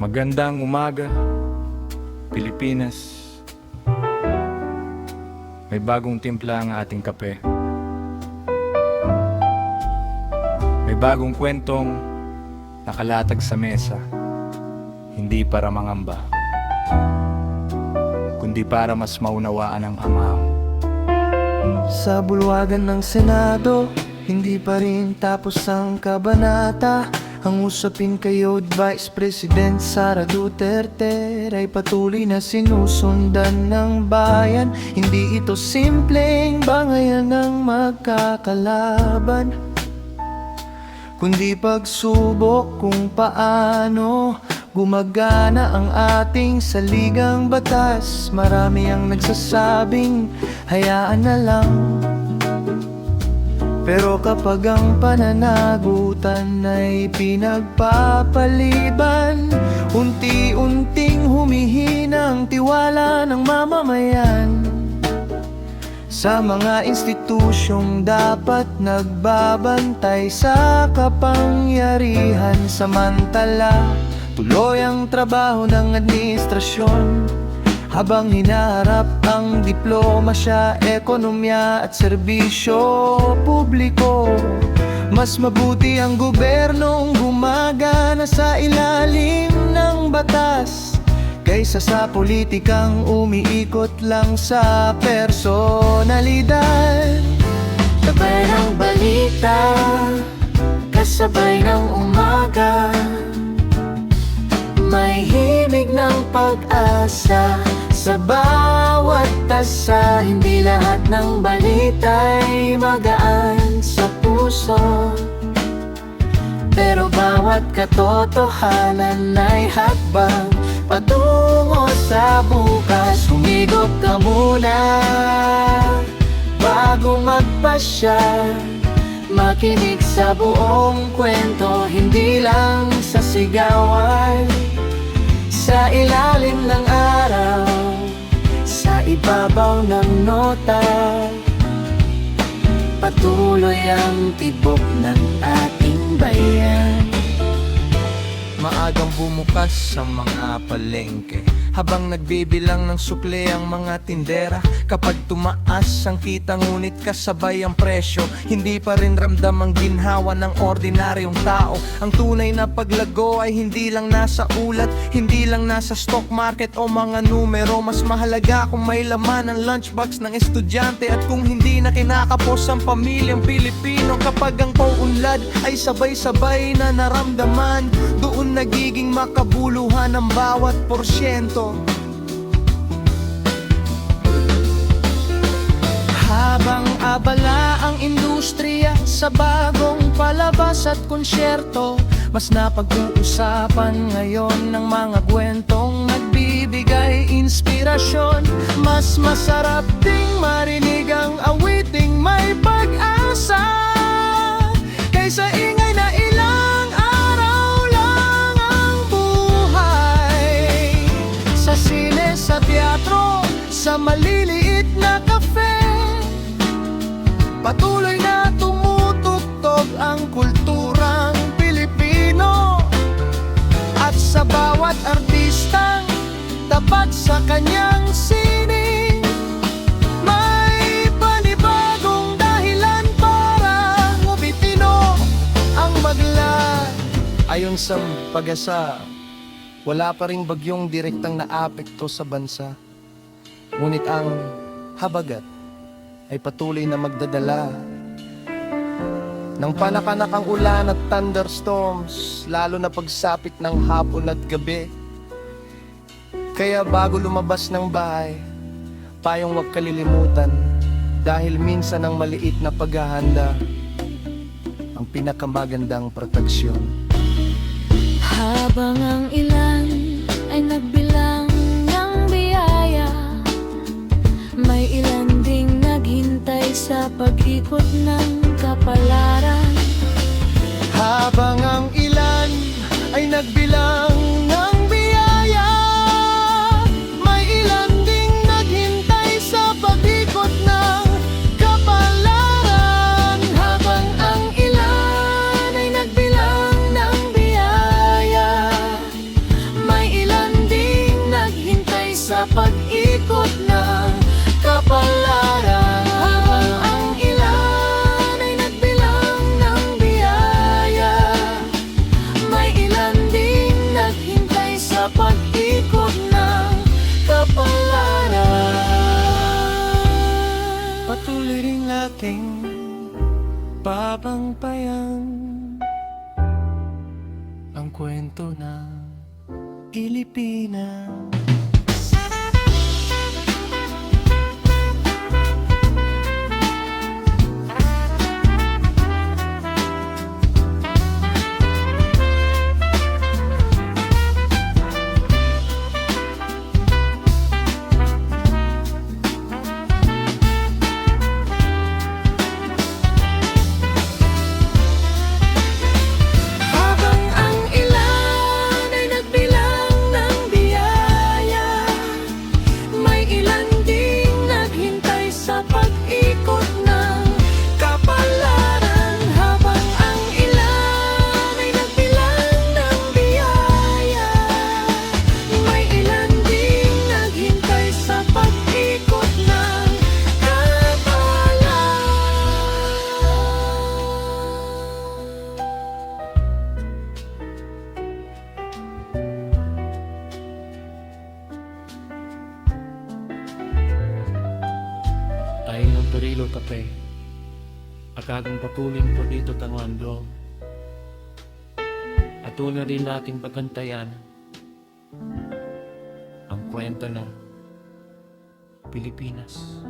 Magandang umaga, Pilipinas. May bagong timpla ang ating kape. May bagong kwentong nakalatag sa mesa. Hindi para mangamba, kundi para mas maunawaan ang amaw. Sa bulwagan ng Senado, hindi pa rin tapos ang kabanata. Ang usapin kay Vice President Sara Duterte ay patuloy na sinusundan ng bayan. Hindi ito simpleng bangayan ng magkakalaban, kundi pagsubok kung paano gumagana ang ating saligang batas. Marami ang nagsasabing hayaan na lang, pero kapag ang pananagutan ay pinagpapaliban, unti-unting humihina ang tiwala ng mamamayan sa mga institusyong dapat nagbabantay sa kapangyarihan. Samantala, tuloy ang trabaho ng administrasyon habang hinaharap ang diplomasya, ekonomiya at serbisyo publiko. Mas mabuti ang gobernong gumagana sa ilalim ng batas kaysa sa politikang umiikot lang sa personalidad. Sabay ng balita, kasabay ng umaga, may himig ng pag-asa sa bawat tasa. Hindi lahat ng balita'y magaan sa puso, pero bawat katotohanan ay hakbang patungo sa bukas. Humigop ka muna bago magpasya, makinig sa buong kwento, hindi lang sa sigawan. Sa ilalim ng araw, sa ibabaw ng nota, patuloy ang tibok ng ating bayan. Maagang bumukas ang mga palengke habang nagbibilang ng sukle ang mga tindera. Kapag tumaas ang kita ngunit kasabay ang presyo, hindi pa rin ramdam ang ginhawa ng ordinaryong tao. Ang tunay na paglago ay hindi lang nasa ulat, hindi lang nasa stock market o mga numero. Mas mahalaga kung may laman ang lunchbox ng estudyante at kung hindi na kinakapos ang pamilyang Pilipino. Kapag ang pauunlad ay sabay-sabay na naramdaman, doon nagiging makabuluhan ang bawat porsyento. Habang abala ang industriya sa bagong palabas at konsyerto, mas napag-uusapan ngayon ng mga kwentong nagbibigay inspirasyon. Mas masarap ding marinig ang awiting may pag-asa kaysa ingay na ilang araw lang ang buhay. Sa sine, sa teatro, sa maliliit na kafe, patuloy na tumutugtog ang kulturang Pilipino. At sa bawat artistang tapat sa kanyang sining, may panibagong dahilan para umipino ang magla. Ayon sa Pag-asa, wala pa ring bagyong direktang naapekto sa bansa, ngunit ang habagat ay patuloy na magdadala ng panakanakang ulan at thunderstorms, lalo na pagsapit ng hapon at gabi. Kaya bago lumabas ng bahay, payong huwag kalilimutan, dahil minsan ang maliit na paghahanda ang pinakamagandang proteksyon. Habang ang ilan ay nagbilang ng biyaya, may ilan ding naghintay sa pag-ikot ng kapalaran. Habang ang ilan ay nagbilang ng biyaya, may ilan ding naghintay sa pag-ikot ng kapalaran. Habang ang ilan ay nagbilang ng biyaya, may habang payang ang kwento ng Pilipinas. Habang ang ilan ay nagbilang ng biyaya, may ilan ding naghintay sa pag-ikot ng kapalaran. Habang ang ilan ay nagbilang ng biyaya, may ilan ding naghintay sa pag-ikot ng kapalaran. Ay ng Torilo Cafe, akagang papulin po dito tanwando. At una rin nating pagantayan ang kwento ng Pilipinas.